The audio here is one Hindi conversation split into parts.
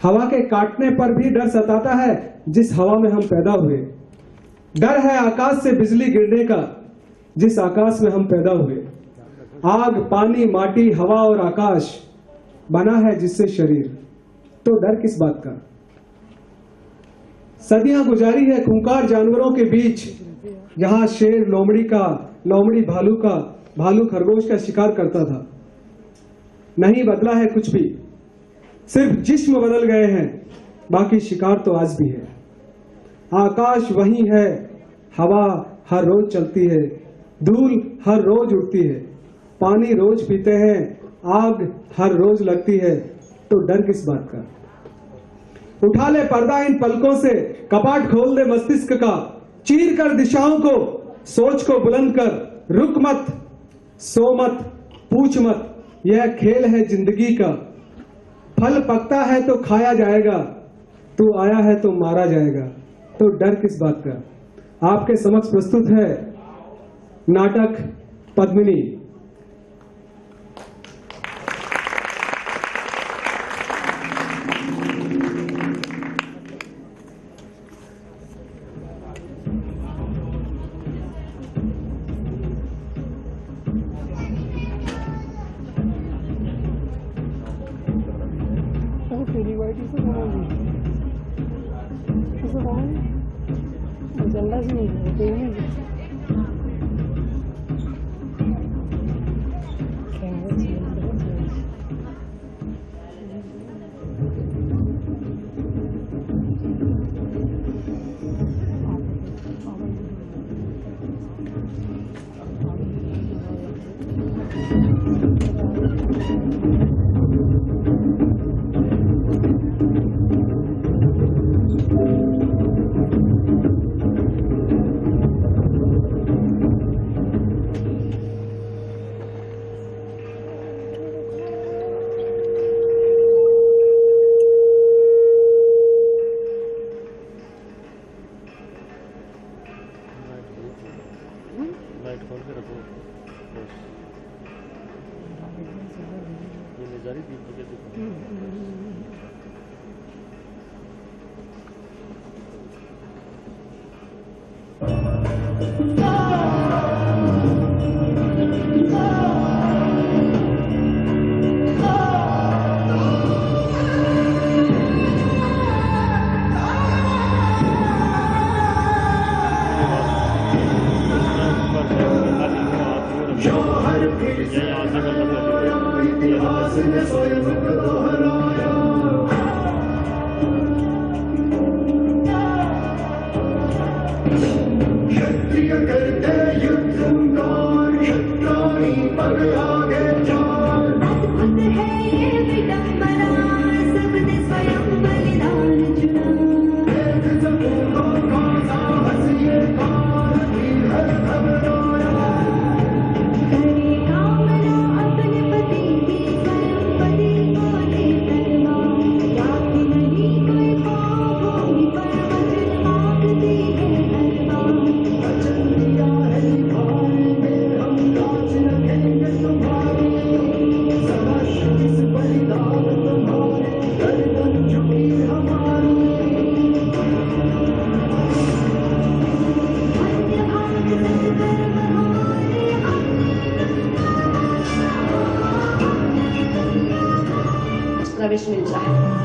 हवा के काटने पर भी डर सताता है जिस हवा में हम पैदा हुए। डर है आकाश से बिजली गिरने का जिस आकाश में हम पैदा हुए। आग, पानी, माटी, हवा और आकाश बना है जिससे शरीर, तो डर किस बात का। सदियां गुजारी है खूंखार जानवरों के बीच, जहां शेर लोमड़ी भालू का, भालू खरगोश का शिकार करता था। नहीं बदला है कुछ भी, सिर्फ जिस्म बदल गए हैं, बाकी शिकार तो आज भी है। आकाश वही है, हवा हर रोज चलती है, धूल हर रोज उड़ती है, पानी रोज पीते हैं, आग हर रोज लगती है, तो डर किस बात का। उठा ले पर्दा इन पलकों से, कपाट खोल दे मस्तिष्क का, चीर कर दिशाओं को, सोच को बुलंद कर, रुक मत, सो मत, पूछ मत, यह खेल है जिंदगी का। फल पकता है तो खाया जाएगा, तू आया है तो मारा जाएगा, तो डर किस बात का। आपके समक्ष प्रस्तुत है नाटक पद्मिनी। प्रवेश मिल जाए।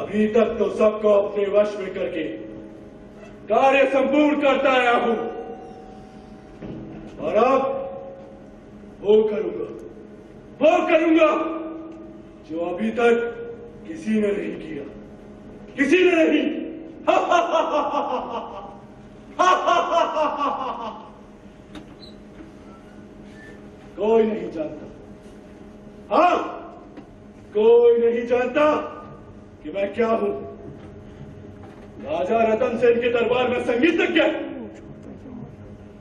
अभी तक तो सबको अपने वश में करके कार्य संपूर्ण करता आया हूं, और अब वो करूंगा जो अभी तक किसी ने नहीं किया, किसी ने नहीं। कोई नहीं जानता, हाँ, कोई नहीं जानता कि मैं क्या हूं। राजा रतन सेन के दरबार में संगीतज्ञ,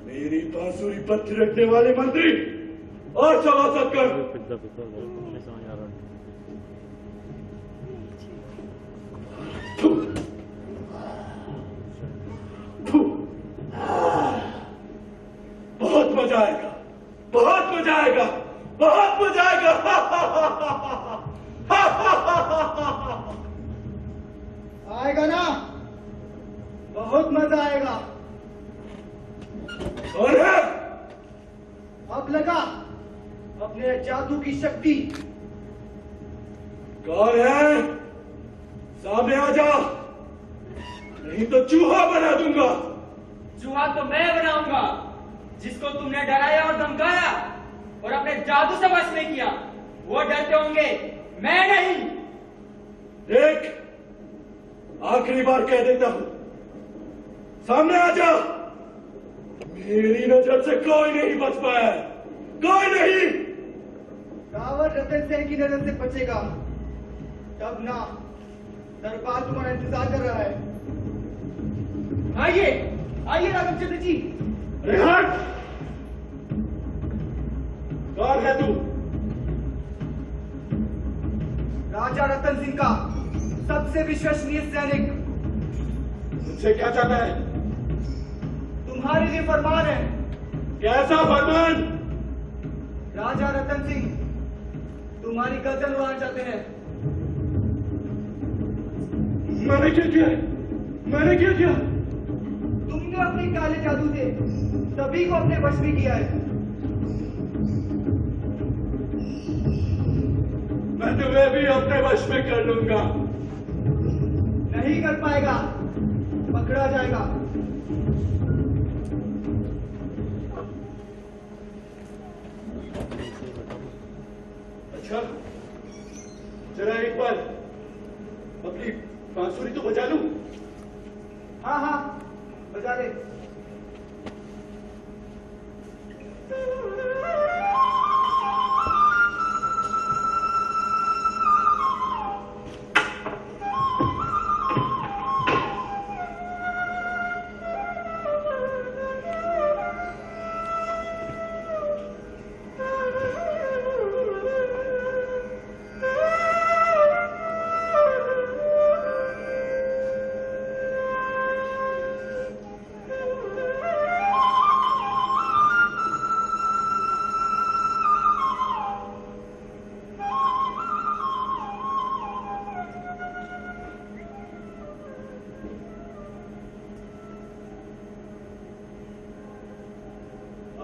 मेरी बांसुरी पर थिरकने वाले मंत्री और सभासद कर बहुत मजा आएगा, बहुत मजा आएगा, बहुत मजा आएगा। आएगा ना, बहुत मजा आएगा। और है अब लगा अपने जादू की शक्ति। कौन है? सामने आ जा, नहीं तो चूहा बना दूंगा। चूहा तो मैं बनाऊंगा, जिसको तुमने डराया और धमकाया और अपने जादू से वश में किया। वो डरते होंगे, मैं नहीं। देख, आखिरी बार कह देता हूं, सामने आ जा। मेरी नजर से कोई नहीं बच पाया है, कोई नहीं। रावण रतन सेन की नजर से बचेगा तब ना, दरबार तुम्हारा इंतजार कर रहा है। आइए आइए राघवचंद्र जी। अरे हट! कौन है तू? राजा रतन सिंह का सबसे विश्वसनीय सैनिक। मुझसे क्या चाहता है? तुम्हारे लिए फरमान है। कैसा फरमान? राजा रतन सिंह तुम्हारी गर्दन उड़ाना चाहते हैं। मैंने क्या किया? मैंने क्या किया? तुमने अपने काले जादू से सभी को अपने वश में किया है। मैं तुम्हें भी अपने वश में कर लूंगा। नहीं कर पाएगा, पकड़ा जाएगा। अच्छा, जरा एक बार अपनी बांसुरी तो बजा लूं। हाँ हाँ, बजा ले।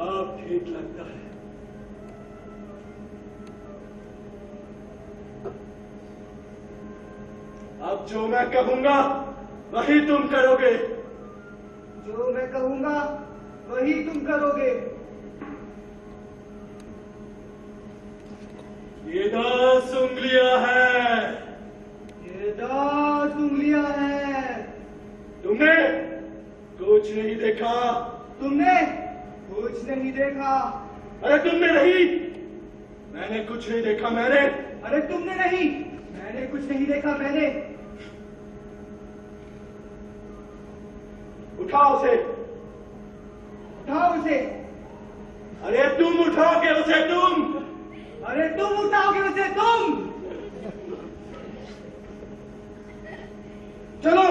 अब ठीक लगता है। अब जो मैं कहूंगा वही तुम करोगे। जो मैं कहूंगा वही तुम करोगे। ये 10 उंगलियां है। ये 10 उंगलियां है। तुमने कुछ नहीं देखा। तुमने कुछ नहीं देखा। अरे तुमने नहीं, मैंने कुछ नहीं देखा। मैंने अरे तुमने नहीं, मैंने कुछ नहीं देखा। मैंने उठाओ उसे। उठाओ उसे। अरे तुम उठाओगे उसे, तुम। अरे तुम उठाओगे उसे, तुम। चलो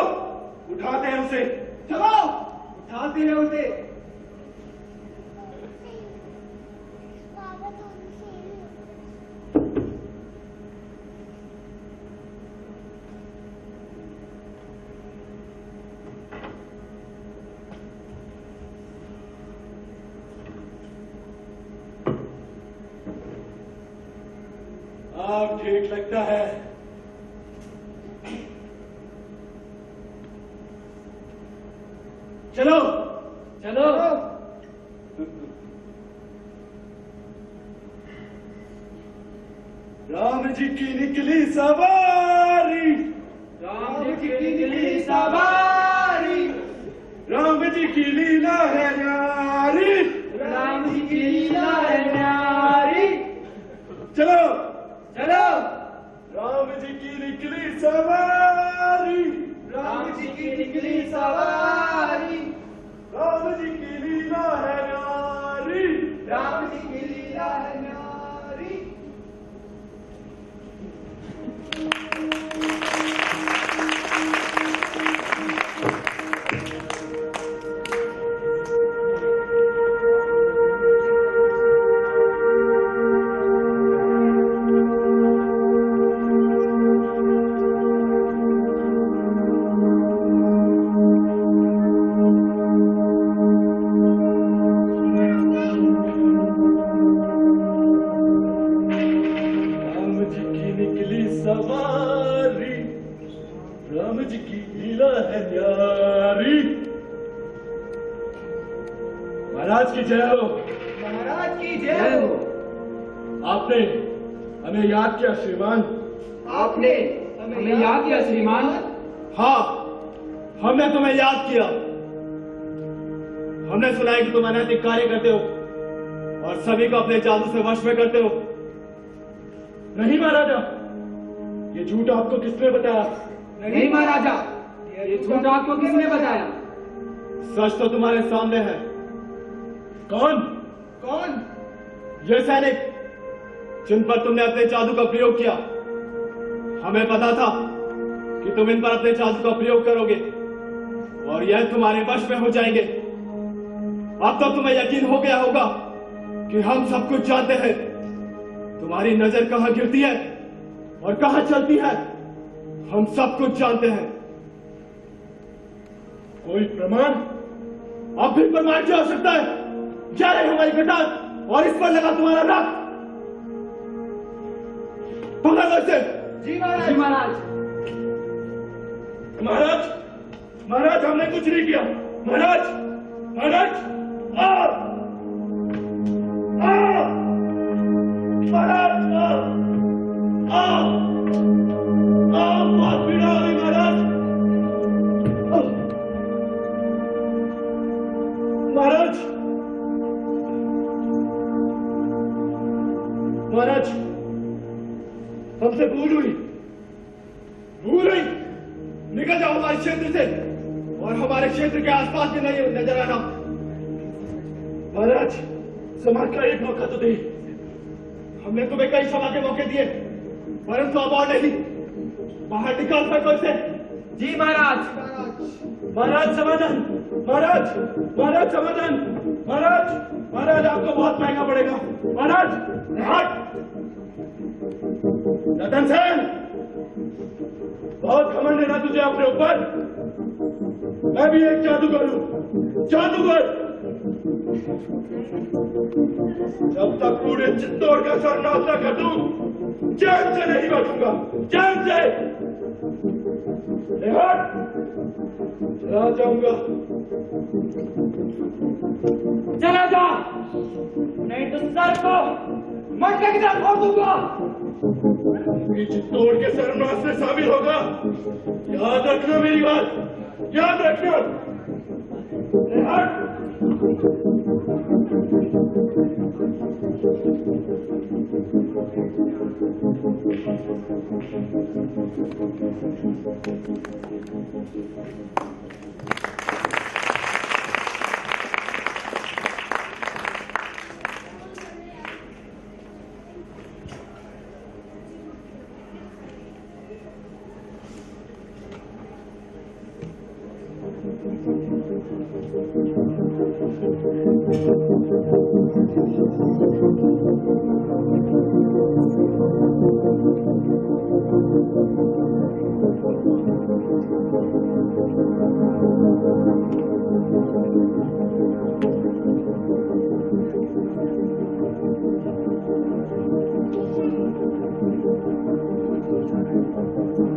उठाते हैं उसे। चलो उठाते हैं उसे। अब ठीक लगता है। चलो चलो राम जी की निकली सवारी, राम जी की निकली सवारी, राम जी की लीला है न्यारी, राम जी की लीला है न्यारी। चलो चलो राम जी की निकली सवारी, राम जी की निकली सवारी, राम जी की लीला है न्यारी, राम जी की लीला है न्यारी। राम जी की निकली सवारी, राम जी की लीला है न्यारी। महाराज की जय हो। महाराज की जय हो। आपने हमें याद किया श्रीमान। आपने हमें याद किया श्रीमान। हाँ, हमने तुम्हें याद किया। हमने सुना है कि तुम अनैतिक कार्य करते हो और सभी को अपने जादू से वश में करते हो। नहीं महाराजा, ये झूठ आपको किसने बताया? नहीं महाराजा, ये झूठ आपको किसने बताया? सच तो तुम्हारे सामने है। कौन? कौन? ये सैनिक जिन पर तुमने अपने जादू का प्रयोग किया। हमें पता था कि तुम इन पर अपने जादू का प्रयोग करोगे और यह तुम्हारे वश में हो जाएंगे। अब तो तुम्हें यकीन हो गया होगा कि हम सब कुछ जानते हैं। तुम्हारी नजर कहां गिरती है और कहां चलती है, हम सब कुछ जानते हैं। कोई प्रमाण? अब भी प्रमाण की आवश्यकता है। क्या है हमारी कटार और इस पर लगा तुम्हारा रक्त? पकड़ो इसे। जी महाराज। जी महाराज। महाराज, महाराज हमने कुछ नहीं किया। महाराज, महाराज, महाराज, बहुत पीड़ा हो रही महाराज। महाराज, महाराज, हमसे भूल हुई। निकल जाओ हमारे क्षेत्र से और हमारे क्षेत्र के आसपास भी नहीं नजर आना। महाराज, समाज का एक मौका तो दे। हमने तुम्हें कई सभा के मौके दिए, परंतु अब और नहीं। बाहर निकाल सको इसे। जी महाराज। महाराज समाधान। महाराज, महाराज समाधान। महाराज, महाराज आपको बहुत महंगा पड़ेगा। महाराज, हट। रतन सेन, बहुत घमंड है ना तुझे अपने ऊपर? मैं भी एक जादूगर हूं। जादूगर जब तक पूरे चित्तौड़ का सरनाश न कर दूं, चैन से नहीं बैठूंगा। चैन से चला जाऊंगा। चला जा, नहीं तो सर को मटके की तरह फोड़ दूंगा। ये चित्तौड़ के सरनाश में शामिल होगा। याद रखना मेरी बात, याद रखना।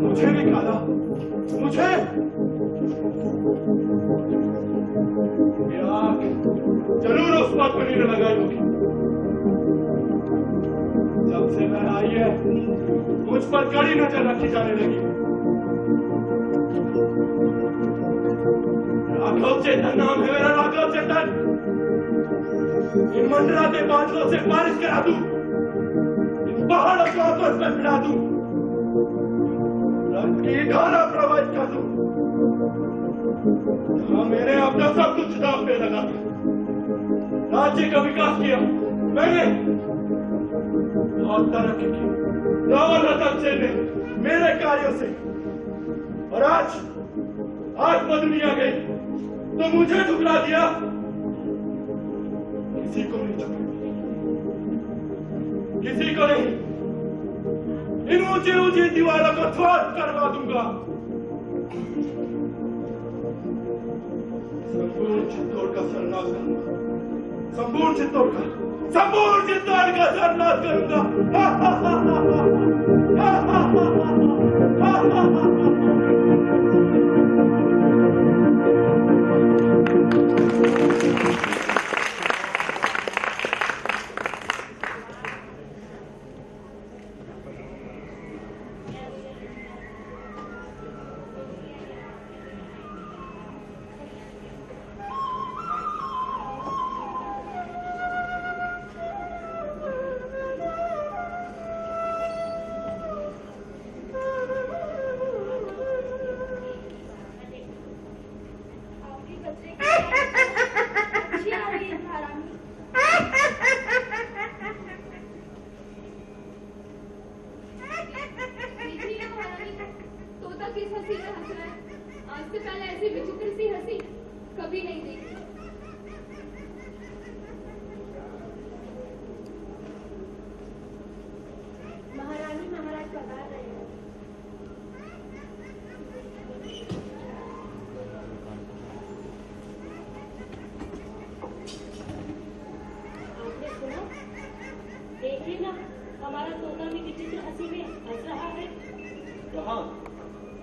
मुझे निकाला, मुझे। अपनी न लगाई होगी। जब से मैं आई है मुझ पर कड़ी नजर रखी जाने लगी। राघव चेतन नाम है मेरा, राघव चेतन। इन मंडराते बादलों से बारिश करा दूं, इन पहाड़ों को आपस में मिला दूं, रक्त की धारा प्रवाहित कर दूं। हाँ, मैंने अपना सब कुछ दांव पे लगा दिया, राज्य का विकास किया मैंने, बहुत तरक्की की रावण रतन सेन ने मेरे कार्यों से। और आज वो दुनिया गई तो मुझे ठुकरा दिया। किसी को नहीं ठुकरा, किसी को नहीं। इन ऊंची ऊंची दीवारों को ध्वस्त करवा दूंगा। संपूर्ण चित्तौड़ का सर्वनाश करूंगा, संपूर्ण चित्तौड़ का सर्वनाश करूंगा।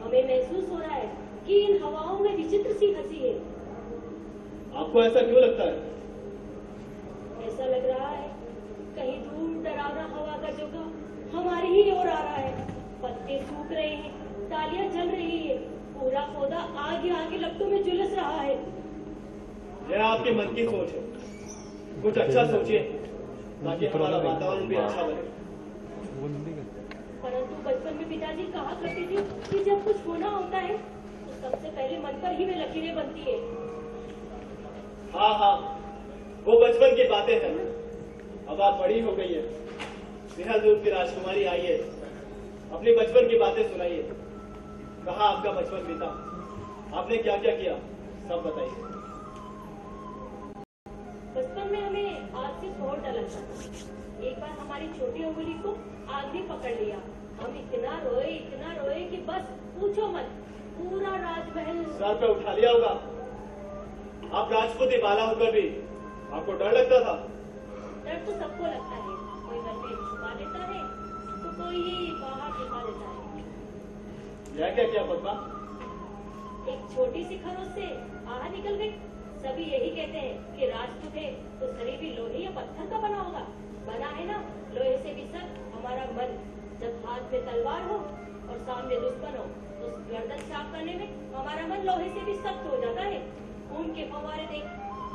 हमें महसूस हो रहा है कि इन हवाओं में विचित्र सी हंसी है। आपको ऐसा क्यों लगता है? ऐसा लग रहा है कहीं दूर डरावना हवा का झोंका हमारी ही ओर आ रहा है। पत्ते सूख रहे हैं, डालियां जल रही है, पूरा पौधा आगे आगे लपटों में झुलस रहा है। यह आपके मन की सोच है। कुछ अच्छा सोचिए ताकि हमारा वातावरण भी अच्छा बने। परंतु बचपन में पिताजी कहा करते थे कि जब कुछ होना होता है तो सबसे पहले मन पर ही वे लकीरें बनती है। हाँ हाँ, वो बचपन की बातें हैं। अब आप बड़ी हो गई है, बिना दूध की राजकुमारी आई है, अपनी बचपन की बातें सुनाइए। कहाँ आपका बचपन बीता, आपने क्या क्या किया, सब बताइए। बचपन में हमें आग से बहुत डर लगता था। एक बार हमारी छोटी उंगली को आग ने पकड़ लिया। हम इतना रोए कि बस पूछो मत। पूरा राजमहल सर पे उठा लिया होगा। आप राजपूती बाला होकर भी आपको डर लगता था? डर तो सबको लगता है, कोई मन में छुपा लेता है तो कोई बाहर दिखा देता है। यह क्या किया पद्मा? एक छोटी सी खरोच से आह निकल गई। सभी यही कहते हैं कि राजपूत है तो शरीर भी लोहे या पत्थर का बना होगा। बना है ना लोहे से भी सख्त हमारा मन। जब हाथ में तलवार हो और सामने दुश्मन हो तो गर्दन साफ करने में हमारा मन लोहे से भी सख्त हो जाता है। खून के फव्वारे देख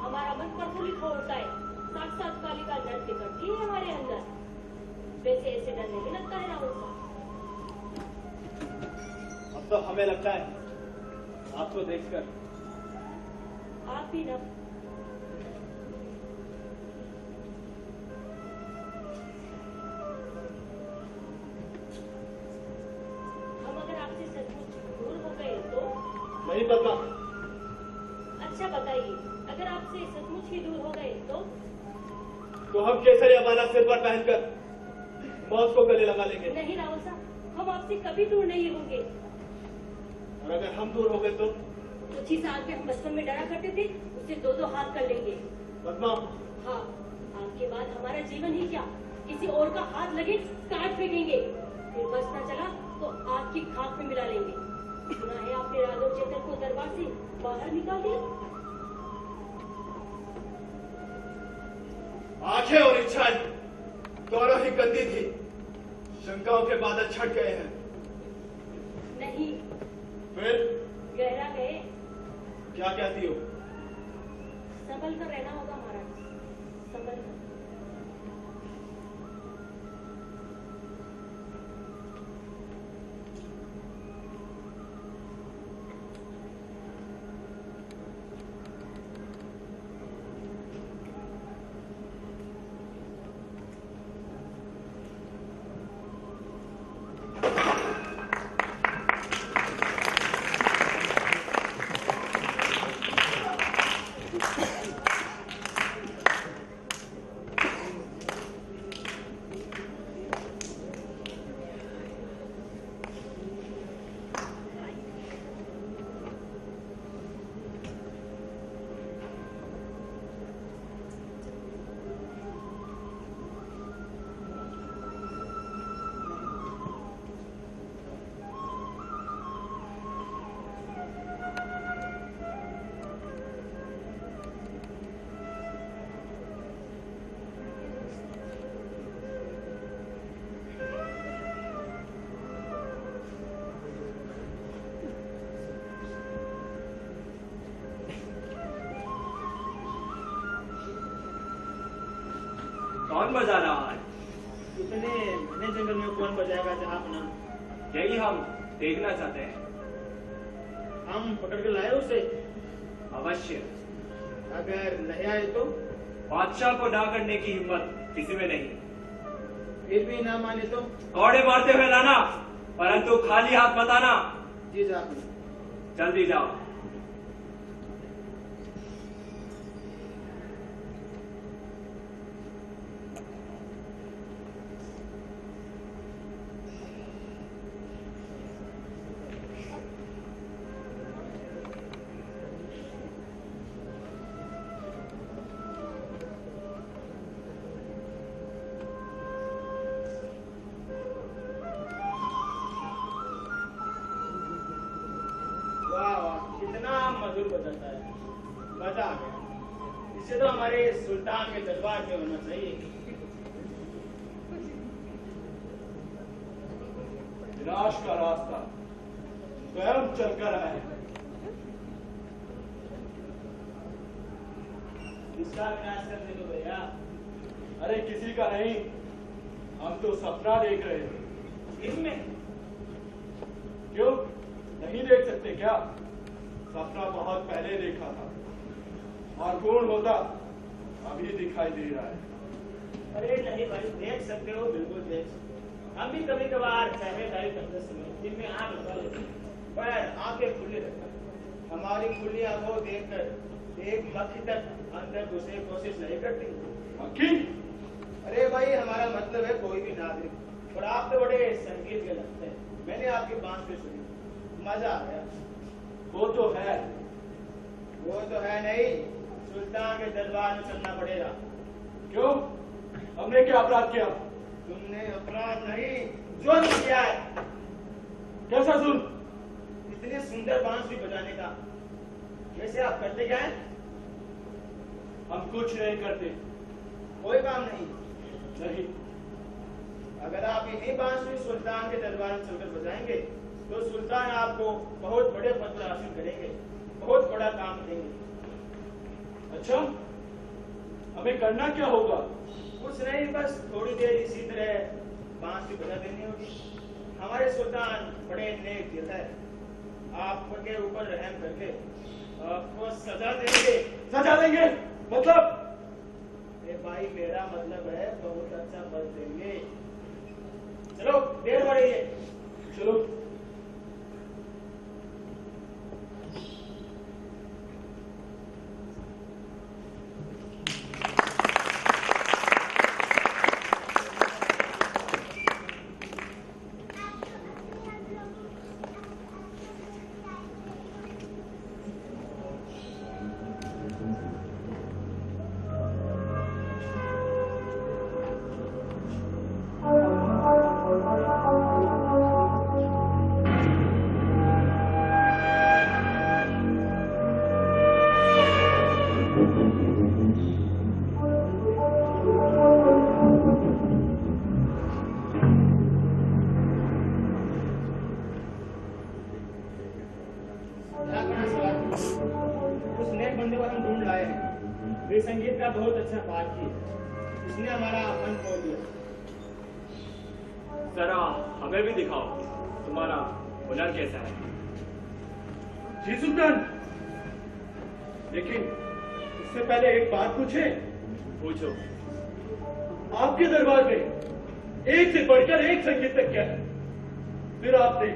हमारा मन प्रफुल्लित हो उठता है। साक्षात कालिका नृत्य करती है हमारे अंदर। वैसे ऐसे डर नहीं लगता है राहुल का। अब तो हमें लगता है आपको देखकर। आप भी ना। हम अगर आपसे सचमुच दूर हो गए तो? नहीं पद्मा। अच्छा बताइए, अगर आपसे सचमुच ही दूर हो गए तो हम केसरिया माला सिर पर पहनकर मौत को गले लगा लेंगे। नहीं राहुल साहब, हम आपसे कभी दूर नहीं होंगे। और अगर हम दूर हो गए तो? उसी साल में हम बचपन में डरा करते थे, उससे दो दो हाथ कर लेंगे। पद्मा। हाँ, आपके बाद हमारा जीवन ही क्या, किसी और का हाथ लगे काट फेंकेंगे। फिर बस न चला तो आग की खाक में मिला लेंगे। सुना है आपने राघव चेतन को दरबार से बाहर निकाल दिया? इच्छाएं दोनों ही गंदी थी। शंकाओं के बादल छट गए हैं। नहीं, फिर गहरा गए। क्या कहती हो? संभल कर रहना होगा महाराज, संभल कर। कौन बजा रहा है? इतने घने जंगल में कौन बजाएगा जनाबना? यही हम देखना चाहते हैं। हम पकड़ के लाए उसे? अवश्य। अगर नहीं आए तो? बादशाह को ना करने की हिम्मत किसी में नहीं। फिर भी ना माने तो? कौड़े मारते हुए लाना, परंतु खाली हाथ मत आना। जी जनाब। जल्दी जाओ। मधुर बदलता है, मजा आ गया। इससे तो हमारे सुल्तान के दरबार में होना चाहिए। विनाश का रास्ता स्वयं चलकर आए। इसका विनाश करने दो भैया। अरे किसी का नहीं, हम तो सपना देख रहे थे। इसमें क्यों नहीं देख सकते क्या? सपना बहुत पहले देखा था और पूर्ण होता अभी दिखाई दे रहा है। अरे नहीं भाई, देख सकते हो, बिल्कुल देख सकते। हम भी कभी कभार पहरेदारी करते समय दिन में आंख लगा लेते हैं, पर आंखें खुली रखते। हमारी खुली आंखों देखकर एक मक्खी तक अंदर घुसने की कोशिश नहीं करती। मक्खी? अरे भाई, हमारा मतलब है कोई भी नागरिक। और आप तो बड़े संगीत के लगते हैं। मैंने आपकी बांसुरी सुनी, मजा आ गया। वो तो है नहीं, सुल्तान के दरबार में चलना पड़ेगा। क्यों? हमने क्या अपराध किया? तुमने अपराध नहीं, जुर्म किया है। कैसा जुर्म? इतनी सुंदर बांसुरी बजाने का। वैसे आप करते क्या हैं? हम कुछ नहीं करते। कोई काम नहीं? नहीं। अगर आप इन्हीं बांसुरी सुल्तान के दरबार में चलकर बजाएंगे तो सुल्तान आपको बहुत बड़े पद पर हासिल करेंगे, बहुत बड़ा काम देंगे। अच्छा, हमें करना क्या होगा? कुछ नहीं, बस थोड़ी देर इसी तरह बांसुरी बजा देनी होगी। हमारे सुल्तान बड़े नेक दिल है, आपके ऊपर रहम करके आपको सजा देंगे। सजा देंगे? मतलब? ए भाई, मेरा मतलब है बहुत अच्छा फल देंगे। चलो, देर हो रही है। चलो। ये संगीत का बहुत अच्छा पाठ किया, इसने हमारा मन मोह लिया। जरा हमें भी दिखाओ तुम्हारा हुनर कैसा है। जी सुल्तान, लेकिन इससे पहले एक बात पूछे। पूछो। आपके दरबार में एक से बढ़कर एक संगीतज्ञ क्या है, फिर आपने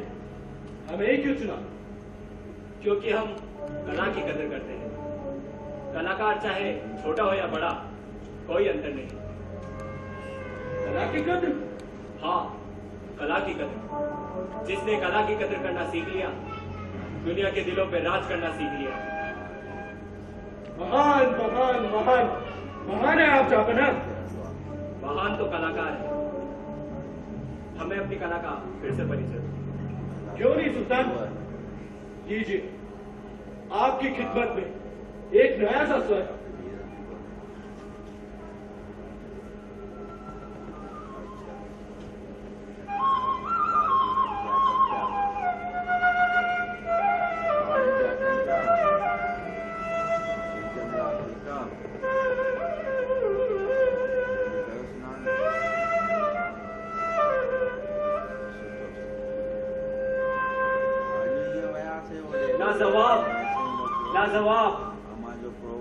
हमें क्यों चुना? क्योंकि हम कला की कदर करते हैं। कलाकार चाहे छोटा हो या बड़ा, कोई अंतर नहीं। कला की कदर? हाँ, कला की कदर। जिसने कला की कदर करना सीख लिया, दुनिया के दिलों पे राज करना सीख लिया। महान महान महान महान है आप जापना। महान तो कलाकार है। हमें अपनी कला का फिर से परिचय दो। क्यों नहीं सुल्तान, कीजिए। आपकी खिदमत में एक नया सा स्वर। लाजवाब।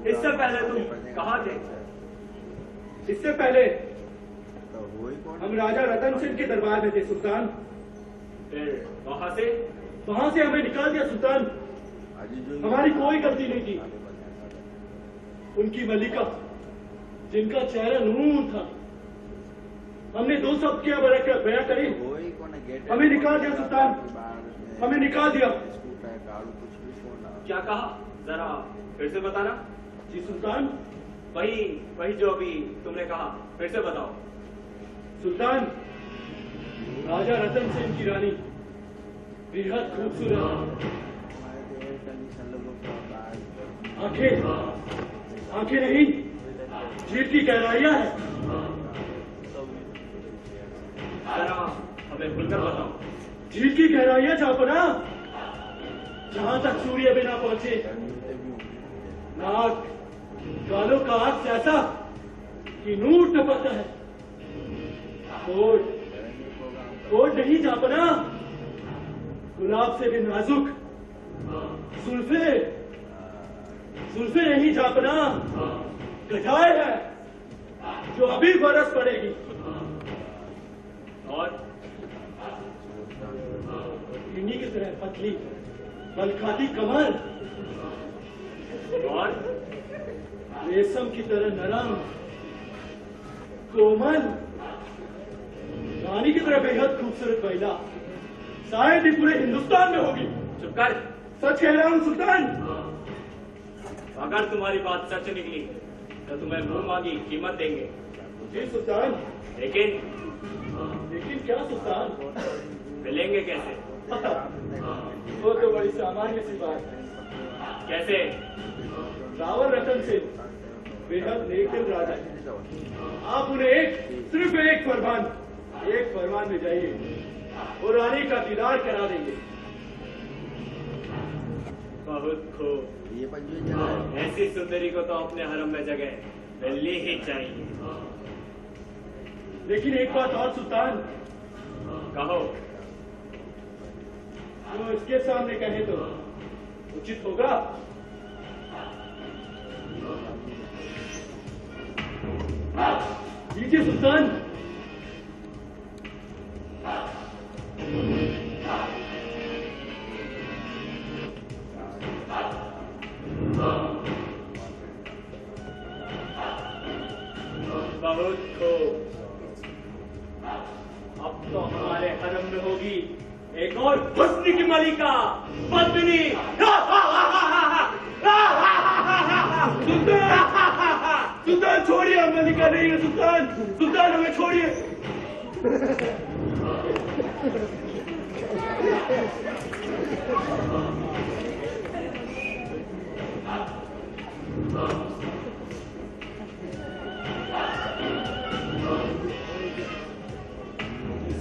इससे पहले तुम कहाँ थे? इससे पहले हम राजा रतन सिंह के दरबार में थे सुल्तान। फिर वहां से हमें निकाल दिया सुल्तान। हमारी कोई गलती नहीं थी। उनकी मलिका, जिनका चेहरा नूर था, हमने दो शब्द किया बयां करी, हमें निकाल दिया सुल्तान, हमें निकाल दिया। क्या कहा? जरा फिर से बताना। जी सुल्तान, वही जो अभी तुमने कहा, फिर से बताओ। सुल्तान, राजा रतन सिंह की रानी बेहद खूबसूरत, आंखें नहीं, जीभ की गहराइयां है। जरा हमें खुलकर बताओ। जीभ की गहराइयां जापना, जहां तक सूर्य भी ना पहुंचे। नाक, गालों का आग ऐसा कि नूर टपकता है। होठ नहीं जापना, गुलाब से भी नाजुक। जुल्फे नहीं जापना, गजाए है जो अभी बरस पड़ेगी। और इन्हीं की तरह पतली बलखाती कमर, और रेशम की तरह नरम कोमल, रानी की तरह बेहद खूबसूरत महिला शायद ही पूरे हिंदुस्तान में होगी। चुप कर। सच कह रहा हूँ सुल्तान। अगर तुम्हारी बात सच निकली तो तुम्हें मुंह मांगी कीमत देंगे। जी सुल्तान। लेकिन क्या सुल्तान? मिलेंगे कैसे? वो तो बड़ी सामान्य सी बात है। कैसे? रावण रतन सिंह बेहद नेकदिल राजा है। आप उन्हें सिर्फ एक फरमान में जाइए और रानी का दीदार करा देंगे। बहुत खूब। ऐसी सुंदरी को तो अपने हरम में जगह मिलनी ही चाहिए। लेकिन एक बात और सुल्तान। कहो। वो इसके सामने कहे तो उचित होगा। लीजिए सुल्तान। बहुत खूब। अब तो हमारे हरम में होगी एक और हुस्न की मलिका, पत्नी। सुल्तान छोड़िए, हम मलिका नहीं है सुल्तान। सुल्तान हमें छोड़िए।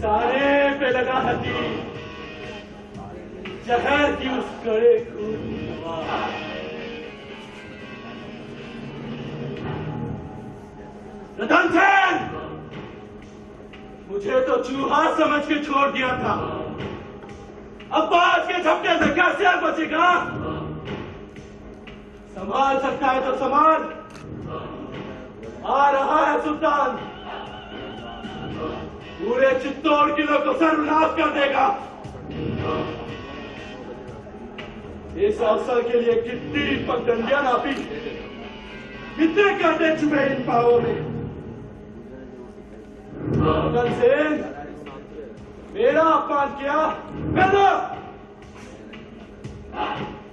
सारे पे लगा हती जहर की उस कड़े खून की हवा। रतन सेन, मुझे तो चूहा समझ के छोड़ दिया था, अब बाज के झपटे से कैसे बचेगा? संभाल सकता है तो संभाल। आ रहा है सुल्तान, पूरे चित्तौड़ किले को सर्वनाश कर देगा। इस अवसर के लिए कितनी पगडंडियां नापी, कितने कांटे छुपे इन पांवों में। रतन सेन, मेरा अपमान किया, कर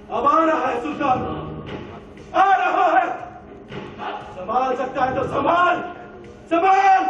अब आ रहा है सुल्तान, आ रहा है। संभाल सकता है तो संभाल, संभाल।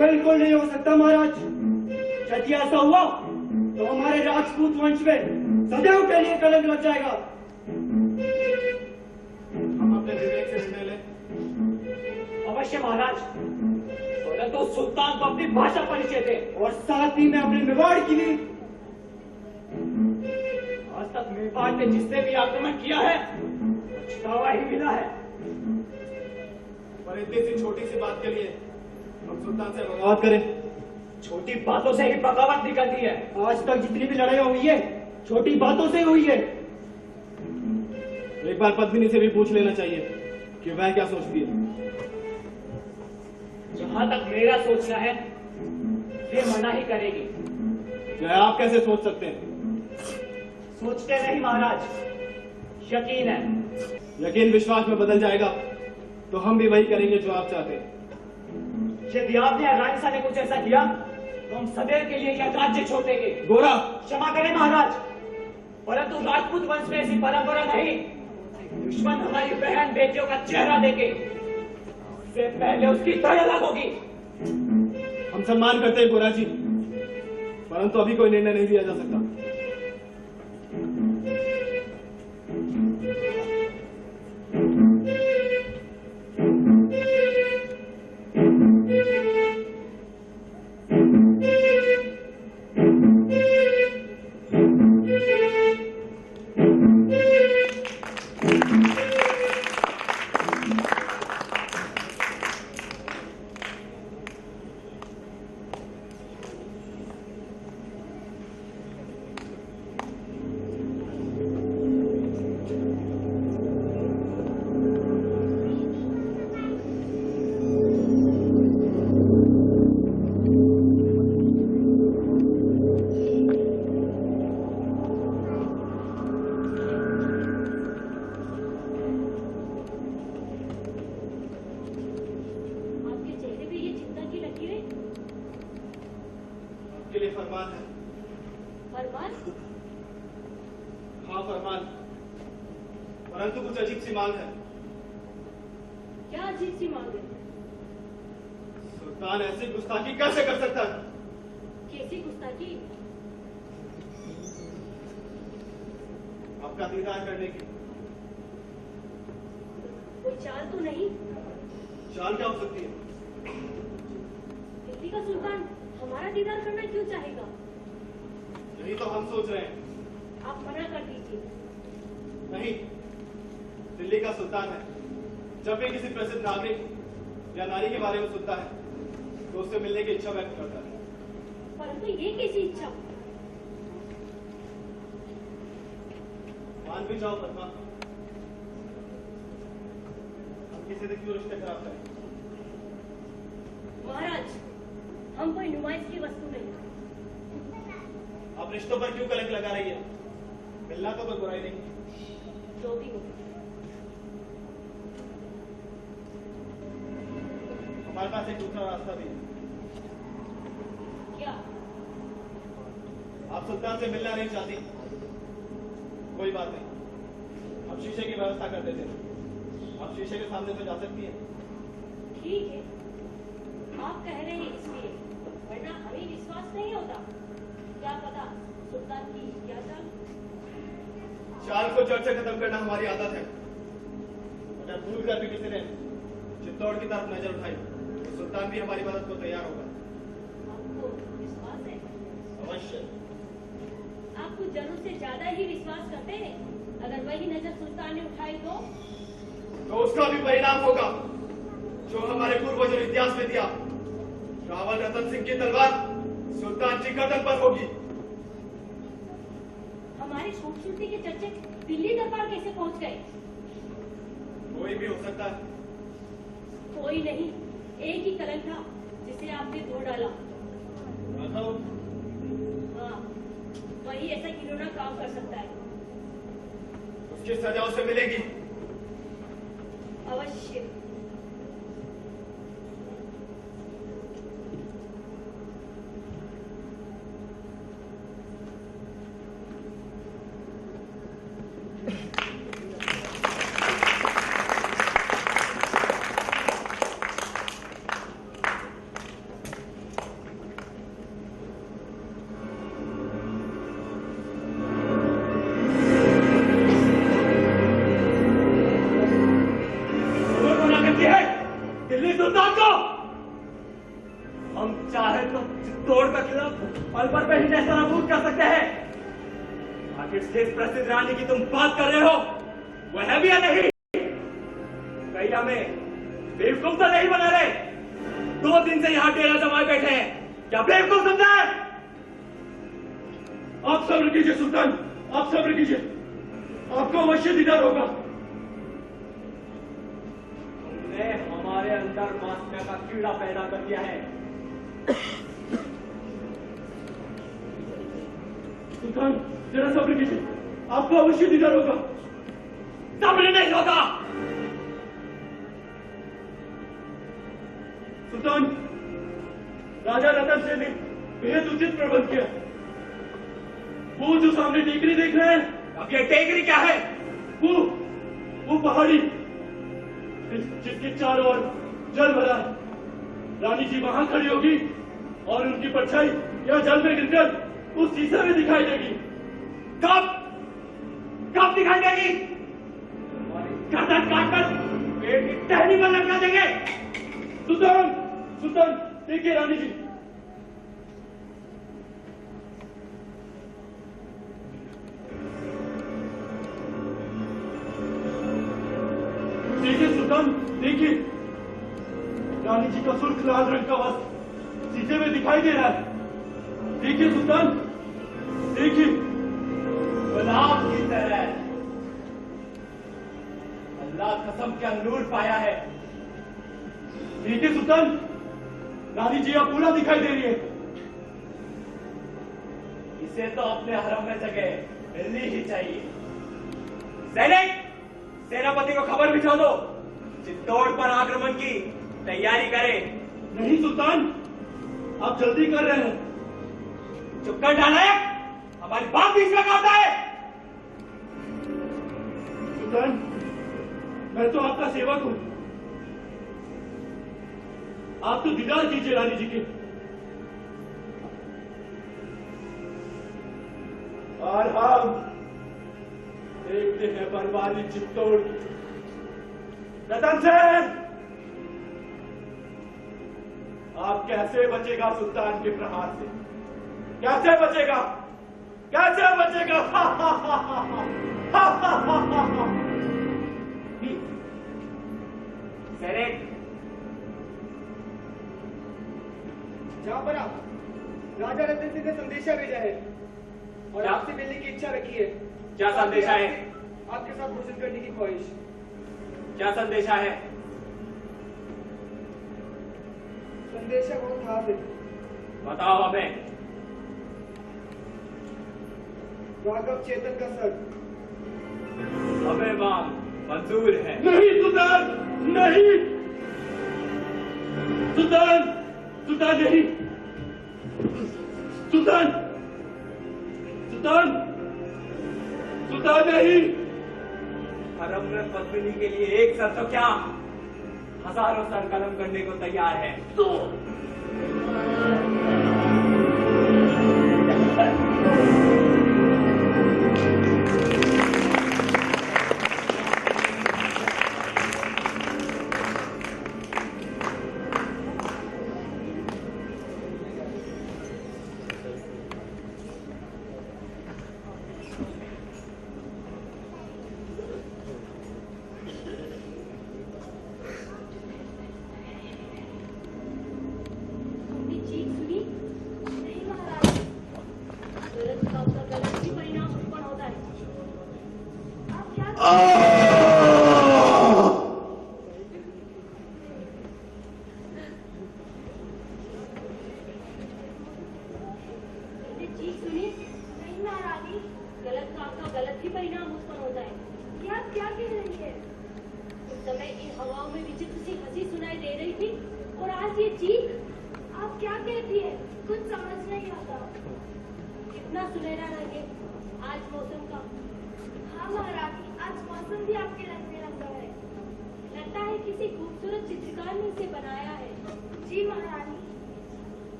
बिल्कुल नहीं हो सकता महाराज। यदि ऐसा हुआ तो हमारे राजपूत वंश में सदैव के लिए कलंक लग जाएगा। हम अपने विवेक से निर्णय लें। अवश्य महाराज, परंतु सुल्तान को अपनी भाषा परिचय दे और साथ ही में अपने मेवाड़ की भी। आज तक मेवाड़ ने जिसने भी आक्रमण किया है पछतावा ही मिला है। पर इतनी सी छोटी सी बात के लिए हम सुल्तान से बगावत करें? छोटी बातों से ही बगावत निकलती है। आज तक जितनी भी लड़ाई हुई है छोटी बातों से हुई है। एक बार पद्मिनी से भी पूछ लेना चाहिए कि वह क्या सोचती है। जहां तक मेरा सोचना है ये मना ही करेगी। क्या आप कैसे सोच सकते हैं? सोचते नहीं महाराज, यकीन है। यकीन विश्वास में बदल जाएगा तो हम भी वही करेंगे जो आप चाहते हैं। यदि आपने या राजसा ने कुछ ऐसा किया तो हम सदैव के लिए यह राज्य छोड़ देंगे। गोरा, क्षमा करें महाराज, परंतु राजपूत वंश में ऐसी परंपरा नहीं। दुश्मन हमारी बहन बेटियों का चेहरा देखे उससे पहले उसकी दया अलग होगी। हम सम्मान करते हैं गोरा जी, परंतु अभी कोई निर्णय नहीं दिया जा सकता। फरमान है। फरमान? हाँ फरमान, परंतु कुछ अजीब सी मांग है। क्या अजीब सी मांग है? सुल्तान ऐसी गुस्ताखी कैसे कर सकता है? कैसी गुस्ताखी? आपका दीदार करने की। कोई चाल तो नहीं? चाल क्या हो सकती है? दिल्ली का सुल्तान हमारा दीदार करना क्यों चाहेगा? यही तो हम सोच रहे हैं। आप मना कर दीजिए। नहीं, दिल्ली का सुल्तान है, जब भी किसी प्रसिद्ध नागरिक या नारी के बारे में सुनता है तो उससे मिलने की इच्छा व्यक्त करता है। परंतु ये कैसी इच्छा? मान भी जाओ पद्मा, हम किसी से क्यों रिश्ते खराब करें? महाराज, हम कोई नुमाइश की वस्तु नहीं। अब आप रिश्तों पर क्यों कलंक लगा रही है? मिलना तो कोई बुराई नहीं। जो भी हो, हमारे पास एक दूसरा रास्ता भी है। क्या? आप सुल्तान से मिलना नहीं चाहती, कोई बात नहीं, हम शीशे की व्यवस्था कर देते हैं। आप शीशे के सामने तो जा सकती हैं। ठीक है, आप कह रहे हैं इसलिए, वरना हमें विश्वास नहीं होता। क्या पता सुल्तान की क्या चाल? चाल को जड़ से खत्म करना हमारी आदत है। अगर भूल कर भी किसी ने चित्तौड़ की तरफ नजर उठाई तो सुल्तान भी हमारी मदद को तैयार होगा। आपको विश्वास है? अवश्य। आप कुछ जरूर से ज्यादा ही विश्वास करते हैं। अगर वही नजर सुल्तान ने उठाई तो उसका भी परिणाम होगा जो हमारे पूर्वजों ने इतिहास में दिया। रावल रतन सिंह की तलवार सुल्तान की गर्दन पर होगी। हमारी खूबसूरती के चर्चे दिल्ली दरबार कैसे पहुंच गए? कोई भी हो सकता है। कोई नहीं, एक ही कलंक था जिसे आपने धो डाला। राघव, हाँ, वही ऐसा घिनौना काम कर सकता है। उसकी सजा उसे मिलेगी। अवश्य। दिल्ली सुल्तान को हम चाहे तो चित्तौड़ का किला पल पर पे ही नेस्तनाबूद कर सकते हैं। आखिर जिस प्रसिद्ध रानी की तुम बात कर रहे हो वह है भी या नहीं? कहीं हमें बेवकूफ तो नहीं बना रहे? 2 दिन से यहाँ डेरा जमाए बैठे हैं, क्या बेवकूफ समझा है? आप सब्र कीजिए सुल्तान, आप सब्र कीजिए, आपको अवश्य दीदार होगा। तुमने हमारे अंदर मास्टर का कीड़ा पैदा कर दिया है। सुल्तान जरा सब्र कीजिए, आपको अवश्य दीदार होगा। सब्र नहीं होगा। सुल्तान, राजा रतन सेन ने बेहद उचित प्रबंध किया। वो जो सामने टेकरी देख रहे हैं, अब ये टेकरी क्या है? वो पहाड़ी जिसके चारों ओर जल भरा है। रानी जी वहां खड़ी होगी और उनकी परछाई या जल में गिरकर उस शीशे में दिखाई देगी। कब दिखाई देगी? गर्दन काटकर पेट की टहनी पर लटका देंगे। सुल्तान देखिए रानी जी, देखिए सुल्तान, देखिए रानी जी का सुर्ख लाल रंग का वस्त्र शीशे में दिखाई दे रहा है। देखिए सुल्तान, देखिए गुलाब की तरह। अल्लाह कसम क्या नूर पाया है। देखिए सुल्तान, रानी जी अब पूरा दिखाई दे रही है। इसे तो अपने हरम में जगह मिलनी ही चाहिए। सैनिक, सेनापति को खबर भिजवा दो, चित्तौड़ पर आक्रमण की तैयारी करे। नहीं सुल्तान, आप जल्दी कर रहे हैं। चुप कर डाले, हमारी बात बीच में काटता है। सुल्तान, मैं तो आपका सेवक हूं। आप तो दीदार कीजिए रानी जी के। और हम देखते हैं बर्बादी चित्तौड़ की। रतन सेन, आप कैसे बचेगा सुल्तान के प्रहार से? कैसे बचेगा? कैसे बचेगा? सैनिक, जहाँ पर आप राजा रतन सिंह ने संदेशा भेजा है और क्या? आपसे मिलने की इच्छा रखी है। क्या संदेशा है? आपके साथ भोजन करने की ख्वाहिश। क्या संदेशा है? संदेशा बहुत खास है। बताओ हमें। राघव चेतन का सर। हमें मांग मंजूर है। नहीं सुल्तान, नहीं सुल्तान, सुल्तान नहीं, सुल्तान, सुल्तान, सुल्तान नहीं। हरम में पद्मिनी के लिए एक सर तो क्या, हजारों सर कलम करने को तैयार है। तो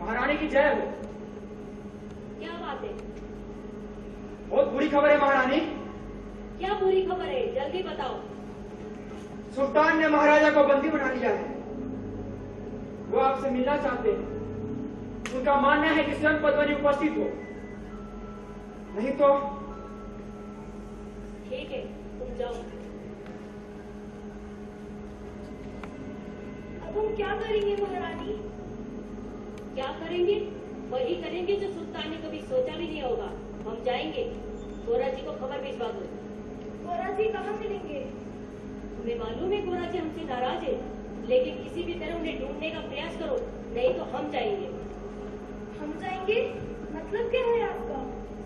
महारानी की जय हो। क्या बात है? बहुत बुरी खबर है महारानी। क्या बुरी खबर है? जल्दी बताओ। सुल्तान ने महाराजा को बंदी बना लिया है। वो आपसे मिलना चाहते हैं। उनका मानना है कि स्वयं पद्मिनी उपस्थित हो, नहीं तो। ठीक है, तुम जाओ। अब हम क्या करेंगे महारानी? क्या करेंगे? वही करेंगे जो सुल्तान ने कभी सोचा भी नहीं होगा। हम जाएंगे, गोरा जी को खबर भिजवा दो। गोरा जी कहाँ मिलेंगे? तुम्हें मालूम है गोरा जी हमसे नाराज है, लेकिन किसी भी तरह उन्हें ढूंढने का प्रयास करो, नहीं तो हम जाएंगे। हम जाएंगे? मतलब क्या है आपका?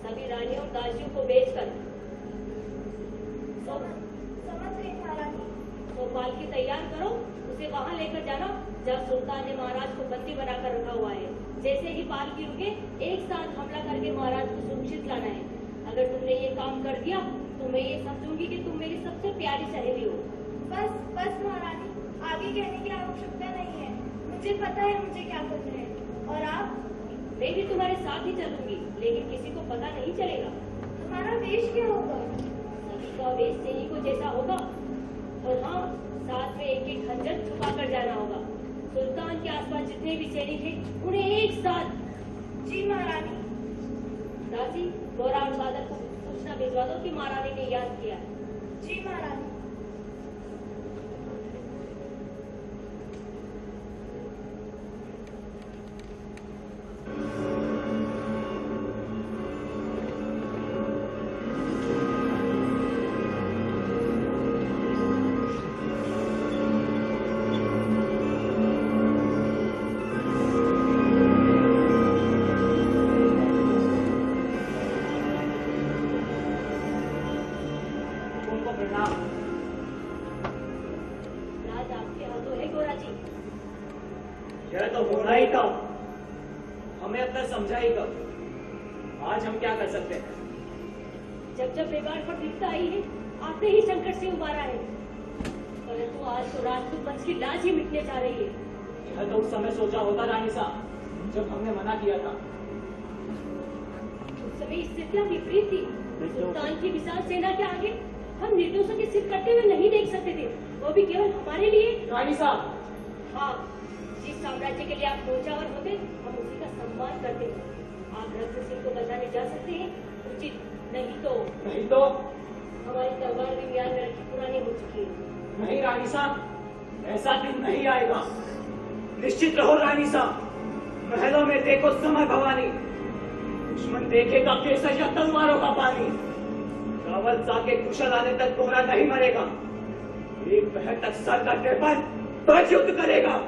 सभी रानियों और दासियों को बेचकर। समझ गई महारानी। तो पालकी तैयार करो, उसे वहाँ लेकर जाना जब सुल्तान ने महाराज को बंदी बनाकर रखा हुआ है। जैसे ही पालकी रुके, एक साथ हमला करके महाराज को सुरक्षित लाना है। अगर तुमने ये काम कर दिया तो मैं ये समझूंगी कि तुम मेरी सबसे प्यारी सहेली हो। बस बस महारानी, आगे कहने की आवश्यकता नहीं है। मुझे पता है मुझे क्या करना है। और आप? मैं भी तुम्हारे साथ ही चलूंगी, लेकिन किसी को पता नहीं चलेगा। हमारा वेश क्या होगा? सभी का वेश सही को जैसा होगा। और हाँ, साथ में एक एक खंजर छुपा कर जाना होगा। सुल्तान के आसपास जितने भी सैनिक हैं, उन्हें एक साथ। जी महारानी। दासी, गौरा और बादल को सूचना भिजवा दो कि महारानी ने याद किया है। जी महारानी। राज आपके हाथों है गौरा जी। यह तो होना ही था। हमें अपना समझा ही कब। आज हम क्या कर सकते हैं? जब जब बेगार पर विपदा आई है, आपने ही संकट से उबारा है। परंतु आज तो राजपूत वंश की लाज ही मिटने जा रही है। यह तो उस समय सोचा होता रानी साहब, जब हमने मना किया था। उस समय स्थितियां विपरीत थी। सुल्तान की विशाल सेना के आगे हम निर्दोषों के सिर कटे हुए नहीं देख सकते थे, वो भी केवल हमारे लिए। रानी साहब, हाँ, जिस साम्राज्य के लिए आप न्योछावर होते, हम उसी का सम्मान करते हैं। आप रत्न सिंह को बचाने जा सकते हैं, उचित। नहीं तो हमारी तलवार भी म्यान में रखी पुरानी हो चुकी है। नहीं रानी साहब, ऐसा दिन नहीं आएगा। निश्चित रहो रानी साहब। महलों में देखो समय भवानी, दुश्मन देखेगा केसर या तलवारों का पानी। रावत जाके कुशल आने तक कोहरा नहीं मरेगा। एक पहर तक सर कटने पर युद्ध करेगा।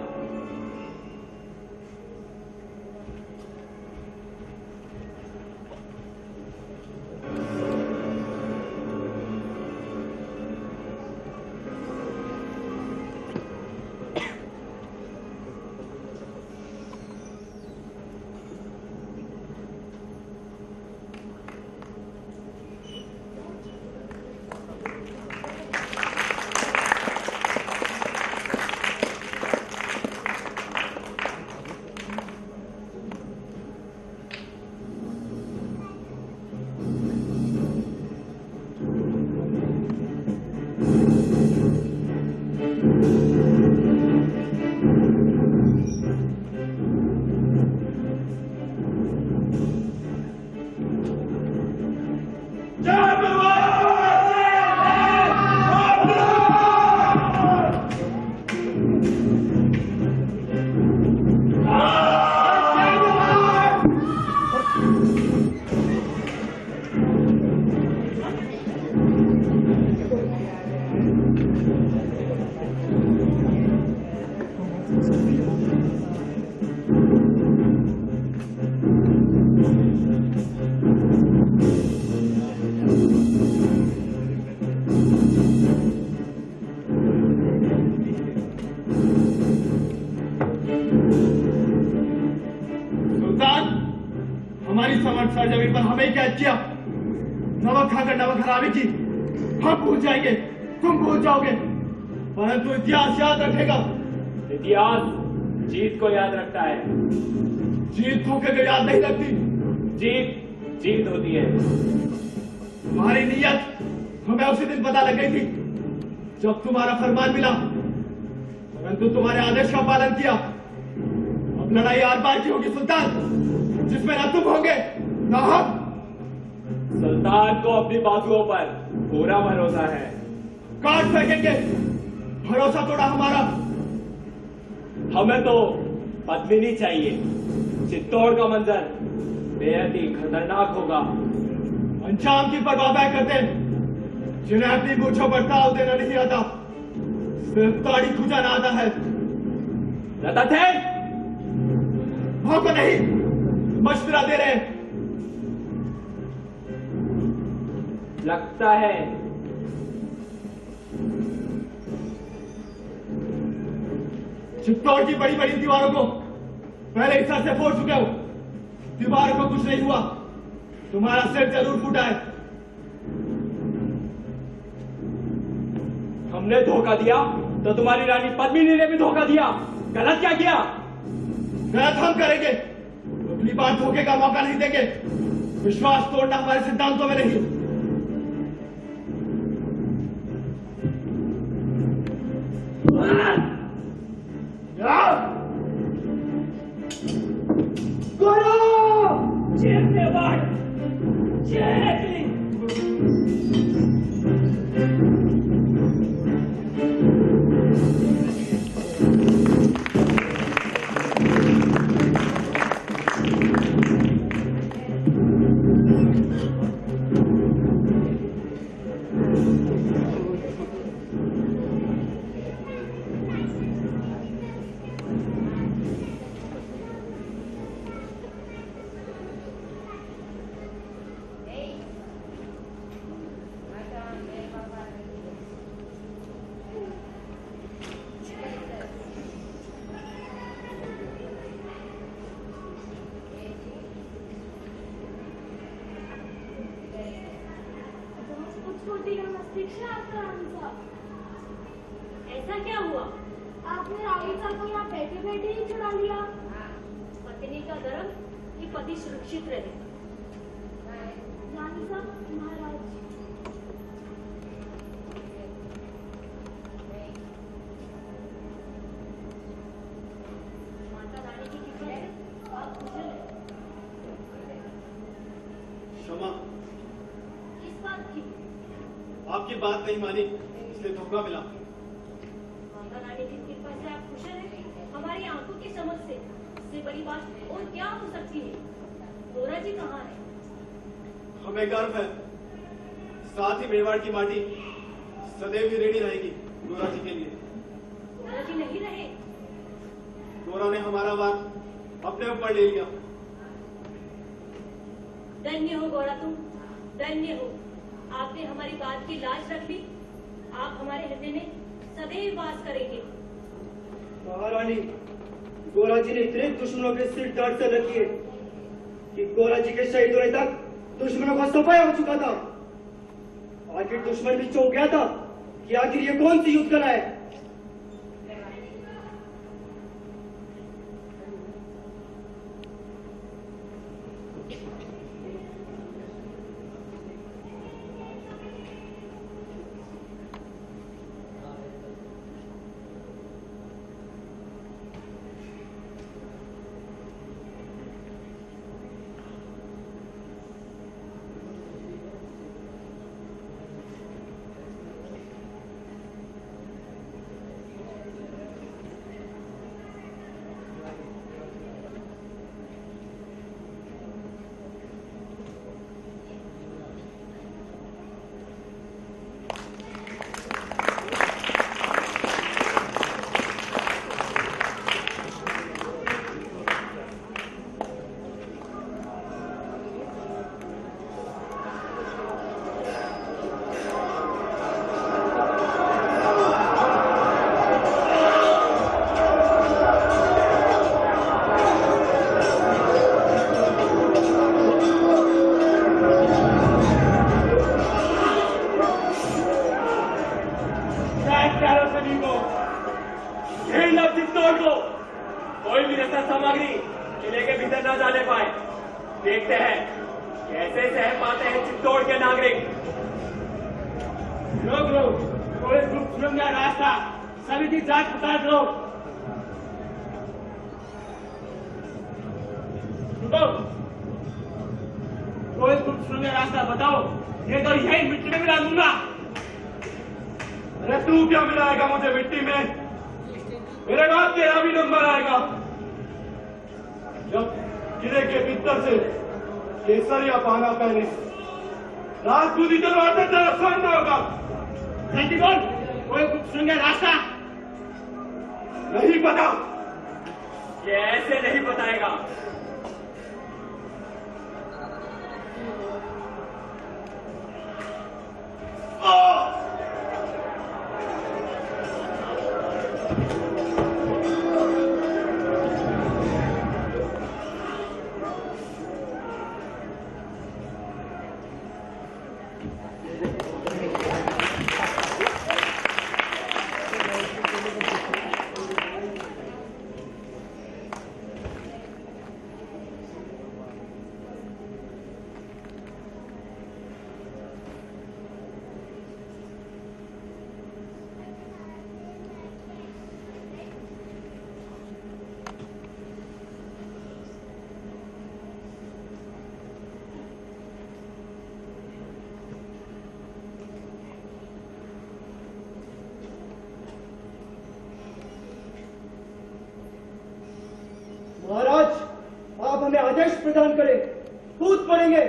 जमीन पर हमें कैद किया, नमक खाकर नमक हरामी की। हम भूल जाएंगे, तुम भूल जाओगे, परंतु इतिहास याद रखेगा। इतिहास जीत को याद रखता है। जीत धोखे को याद नहीं रखती। जीत जीत होती है। तुम्हारी नीयत हमें उसी दिन पता लग गई थी जब तुम्हारा फरमान मिला, परंतु तुम्हारे आदेश का पालन किया। अब लड़ाई आर पार की होगी सुल्तान, जिसमें न तुम होंगे न हम। सुल्तान को अपनी बाजुओं पर पूरा भरोसा है। काट फेंकेंगे, भरोसा तोड़ा हमारा। हमें तो पद्मिनी चाहिए। चित्तौड़ का मंजर बेहद ही खतरनाक होगा। अंजाम की परवाह करते जिन्हें अपनी मूछों पर ताव देना नहीं आता, सिर्फ ताड़ी खुजाना आता है। रतन थे भौंको नहीं, मशवरा दे रहे। लगता है चित्तौड़ की बड़ी बड़ी दीवारों को पहले हिस्सा से फोड़ चुके हो। दीवारों को कुछ नहीं हुआ, तुम्हारा सिर जरूर फूटा है। हमने धोखा दिया तो तुम्हारी रानी पद्मिनी ने भी धोखा दिया। गलत क्या किया? गलत हम करेंगे, अगली बार धोखे का मौका नहीं देंगे। विश्वास तोड़ना हमारे सिद्धांतों में नहीं। ऐसा क्या हुआ? आपने राहुल साहब को यहाँ बैठे बैठे ही छुड़ा लिया। पत्नी का धर्म कि पति सुरक्षित रहे। रानी साहब, महाराज। माता रानी की कृपा से आप कुशल हैं। क्षमा, किस बात की? आपकी बात नहीं मानी, इसलिए धोखा मिला। माता रानी की कृपा से आप कुशल हैं। हमारी आंखों की समझ से इससे बड़ी बात और क्या हो सकती है? गोरा जी कहाँ है? हमें गर्व है, साथ ही मेवाड़ की माटी सदैव ही रेडी रहेगी गोरा जी के लिए। गोरा जी नहीं रहे। गोरा ने हमारा वार अपने ऊपर ले लिया। धन्य हो गोरा तुम, धन्य हो। आपने हमारी बात की लाज रख ली। आप हमारे हृदय में सदैव वास करेंगे। महारानी, गोरा जी ने इतने दुश्मनों के सिर दर्द से रखी है कि गोरा जी के शहीद होने तक दुश्मनों का सफाया हो चुका था। आखिर दुश्मन भी चौंक गया था कि आखिर ये कौन सी युद्ध कला है। देखते हैं कैसे सह पाते हैं चित्तौड़ के नागरिक। लोग थोड़े ग्रुप सुरंग का रास्ता सभी की जांच पड़ताल करो। रोहित ग्रुप सुरंग का रास्ता बताओ, ये तो यही मिट्टी में मिला दूंगा। अरे तू क्या मिलाएगा मुझे मिट्टी में? मेरे बाद तेरा भी नंबर आएगा जब किले के भीतर से केसरिया पाना पहने राजपूती तलवार से तेरा सामना होगा। जल्दी बोल, कोई ग्रुप सुरंग का रास्ता नहीं पता। ये ऐसे नहीं बताएगा। प्रदान करें, कूद पड़ेंगे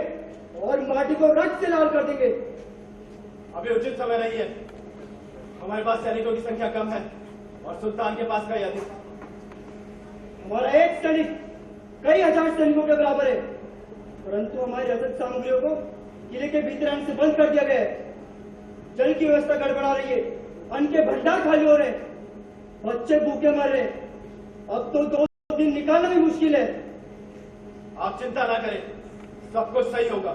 और माटी को रक्त से लाल कर देंगे। अभी उचित समय नहीं है। हमारे पास सैनिकों की संख्या कम है और सुल्तान के पास कई अधिक। हमारा एक सैनिक कई हजार सैनिकों के बराबर है, परंतु हमारी रसद सामग्रियों को किले के भीतर आने से बंद कर दिया गया है। जल की व्यवस्था गड़बड़ा रही है, अन्न के भंडार खाली हो रहे हैं, बच्चे भूखे मर रहे हैं। अब तो 2 दिन निकालना भी मुश्किल है। आप चिंता ना करें, सब कुछ सही होगा।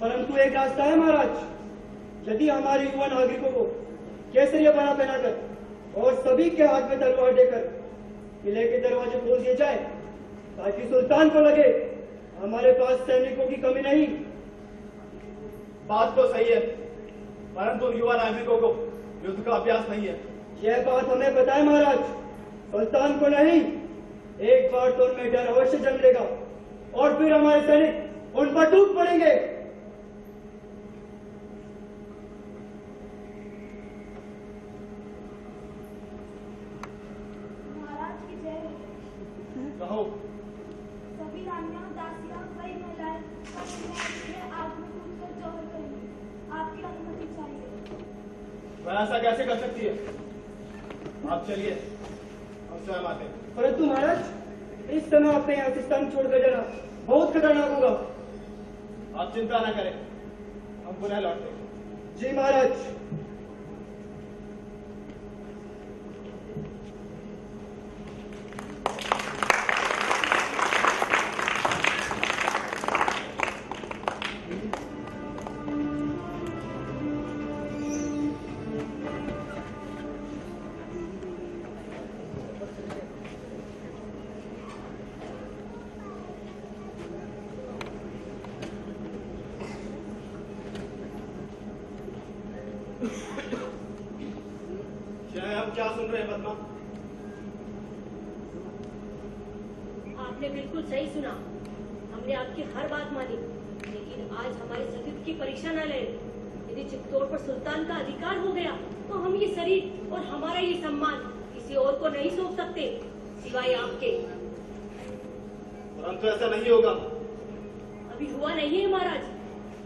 परंतु एक रास्ता है महाराज, यदि हमारे युवा नागरिकों को केसरिया बना पहनाकर और सभी के हाथ में तलवार देकर किले के दरवाजे खोल दिए जाए, ताकि सुल्तान को लगे हमारे पास सैनिकों की कमी नहीं। बात तो सही है, परंतु युवा नागरिकों को युद्ध का अभ्यास नहीं है। यह बात हमें पता है महाराज, सुल्तान को नहीं। एक बार तो उनमें डर अवश्य जन्म लेगा और फिर हमारे सैनिक उन पर टूट पड़ेंगे। महाराज की जय हो। कहो। सभी रानियां, दासियां, कई महिलाएं आग में कूदकर जौहर करेंगी। आपकी अनुमति चाहिए। वह ऐसा कैसे कर सकती है? आप चलिए, हम स्वयं आते हैं। परंतु महाराज, इस समय अपने यहाँ से स्तंभ छोड़कर जाना बहुत खतरनाक होगा। आप चिंता न करें, हम पुनः लौटते हैं। जी महाराज। हम क्या सुन रहे हैं पद्मा? आपने बिल्कुल सही सुना। हमने आपकी हर बात मानी, लेकिन आज हमारे सतीत्व की परीक्षा न ले। यदि चित्तौड़ पर सुल्तान का अधिकार हो गया तो हम ये शरीर और हमारा ये सम्मान किसी और को नहीं सौंप सकते सिवाय आपके। परंतु ऐसा नहीं होगा। अभी हुआ नहीं है महाराज,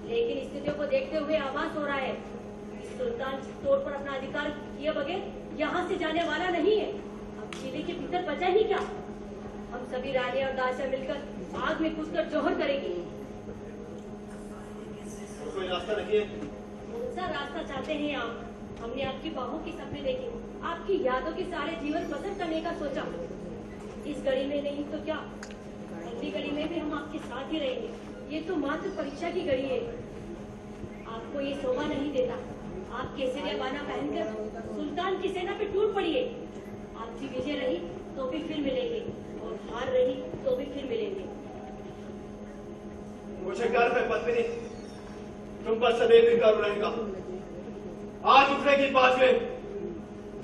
लेकिन स्थितियों को देखते हुए आभास हो रहा है कि सुल्तान चित्तौड़ पर अपना अधिकार किए बगैर यहाँ से जाने वाला नहीं है। अब किले के भीतर बचा ही क्या? हम सभी रानियां और दासियां मिलकर आग में कूदकर जौहर करेंगे। कोई रास्ता नहीं है? कौन सा रास्ता चाहते हैं आप? हमने आपकी बाहों के सपने देखे, आपकी यादों के सारे जीवन बसर करने का सोचा। इस घड़ी में नहीं तो क्या, अगली घड़ी में भी हम आपके साथ ही रहेंगे। ये तो मात्र परीक्षा की घड़ी है, आपको ये शोभा नहीं देता। आप केसरिया बाना पहनकर सुल्तान की सेना पे टूट पड़िए। आपकी विजय रही तो भी फिर मिलेंगे और हार रही तो भी फिर मिलेंगे। मुझे गर्व है पद्मिनी, तुम पर सदैव ही गर्व रहेगा। आज उठेगी 5वें,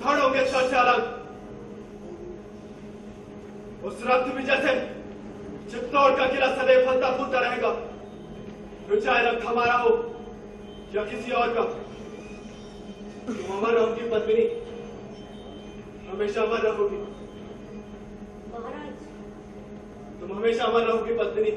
धड़ होंगे सर से अलग। उस रक्त विजय से चित्तौड़ का किला सदैव फलता फूलता रहेगा, फिर चाहे रक्त हमारा हो या किसी और का। तुम अमर रहोगी पद्मिनी, हमेशा अमर रहोगी महाराज। तुम हमेशा अमर रहोगी पद्मिनी।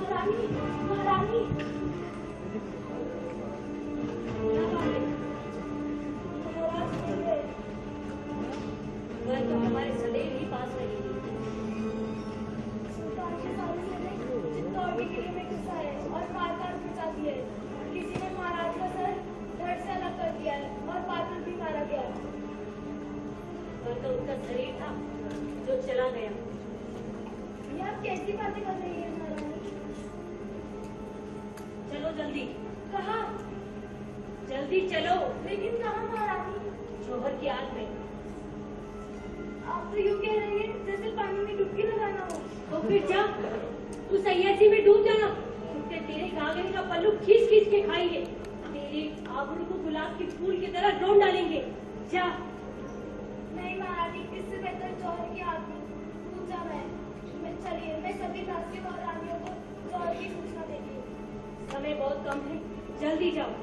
महारानी, महारानी, क्या बात है? महाराज नहीं गए। वह तो हमारे सदैव ही पास रहेगी। सुल्तान के सामने ने चित्तौड़ के किले में घुसाए और मार-मार मचा दिए। किसी ने महाराज का सर धड़ से अलग कर दिया है और बादल भी मारा गया। वह तो उनका शरीर था जो चला गया। ये आप कैसी बातें कर रही हैं महारानी? चलो जल्दी, कहाँ? जल्दी चलो। लेकिन कहाँ महारानी? शोहर की आग में। आप तो यूँ कह रही हैं जैसे पानी में डुबकी लगाना हो। तो फिर जा, तू सैयदी में डूब जाना। कुत्ते तेरे कागज का पल्लू खींच खींच के खाएंगे। तेरे आबरू को गुलाब के फूल की तरह ढूंढ डालेंगे। जा। नहीं महारानी, इससे बेहतर जौहर की आग में डूब जाना है। चलिए, मैं सभी दासियों और रानियों को जौहर की सूचना देती हूँ। समय बहुत कम है, जल्दी जाओ।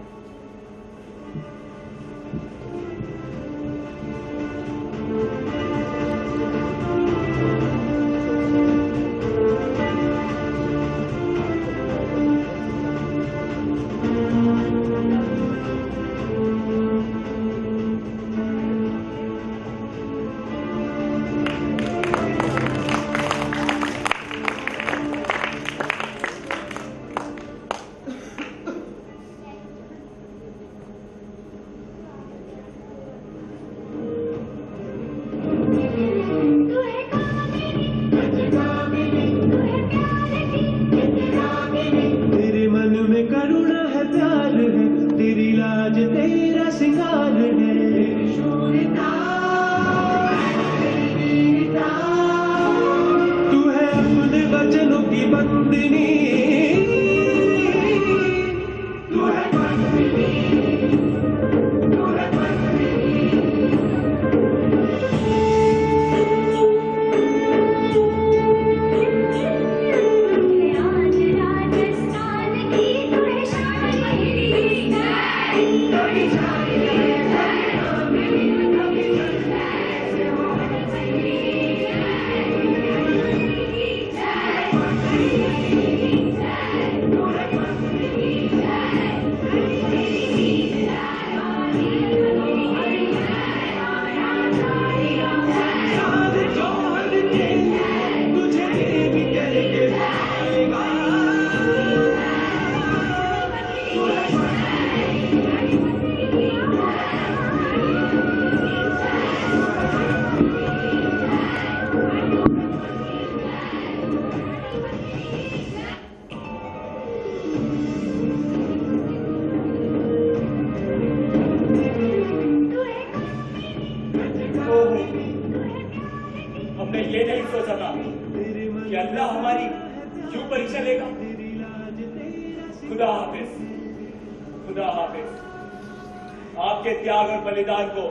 आपके त्याग और बलिदान को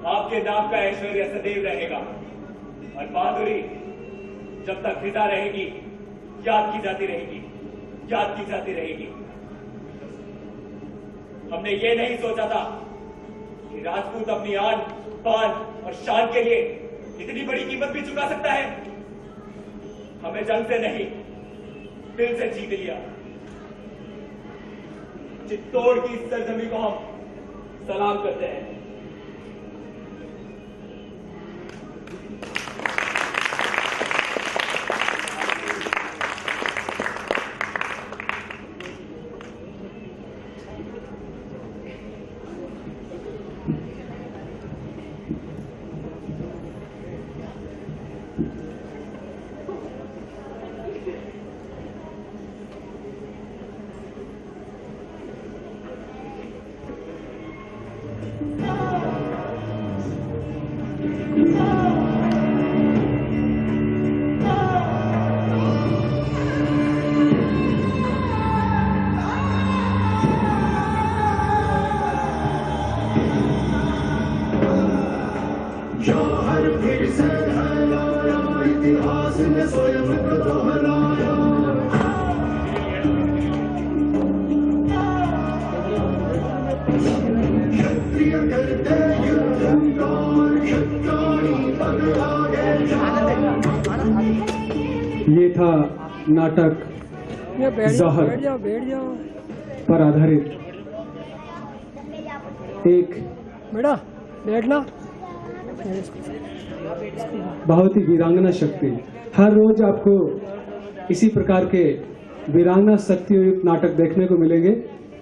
आपके नाम का ऐश्वर्य सदैव रहेगा और बहादुरी जब तक जिंदा रहेगी याद की जाती रहेगी, याद की जाती रहेगी। हमने ये नहीं सोचा था कि राजपूत अपनी आन, पान और शान के लिए इतनी बड़ी कीमत भी चुका सकता है। हमें जंग से नहीं दिल से जीत लिया। चित्तौड़ की इस सरजमी को हम सलाम करते हैं। इतिहास ने स्वयं को दोहराया। क्षत्रिय करते युद्ध और क्षत्राणी पग आगे जा। ये था नाटक जहर पर आधारित एक बेटा बैठना। बहुत ही वीरांगना शक्ति। हर रोज आपको इसी प्रकार के वीरांगना शक्तियुक्त नाटक देखने को मिलेंगे।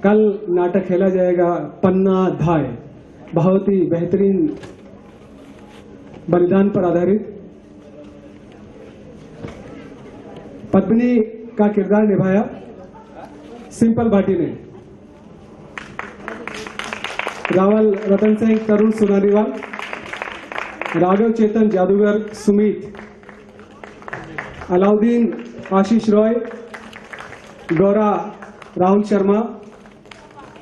कल नाटक खेला जाएगा पन्ना धाय, बहुत ही बेहतरीन बलिदान पर आधारित। पद्मिनी का किरदार निभाया सिंपल भाटी ने। रावल रतन सिंह, तरुण सोनारीवाल, राघव चेतन जादूगर सुमित, अलाउद्दीन आशीष रॉय, गौरा राहुल शर्मा,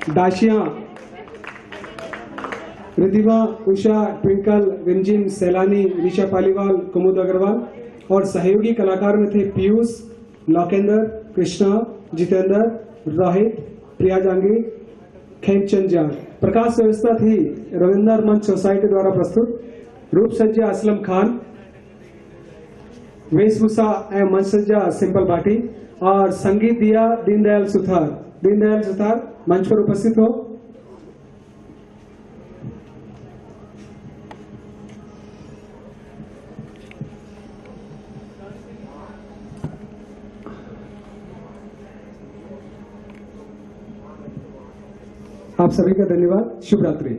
दाशिया रिधिमा, उषा, ट्विंकल, रिमझिम, सैलानी, ऋषा पालीवाल, कुमुद अग्रवाल और सहयोगी कलाकार में थे पीयूष, लौकेंद्र, कृष्णा, जितेंद्र, रोहित, प्रिया जांगी, खेमचंद जान। प्रकाश व्यवस्था थी रविंद्र मंच सोसाइटी द्वारा प्रस्तुत। रूप सज्जा असलम खान, वेशभूषा एवं मंच सज्जा सिंपल भाटी और संगीत दिया दीनदयाल सुथार। दीनदयाल सुथार मंच पर उपस्थित हो। आप सभी का धन्यवाद। शुभ रात्रि।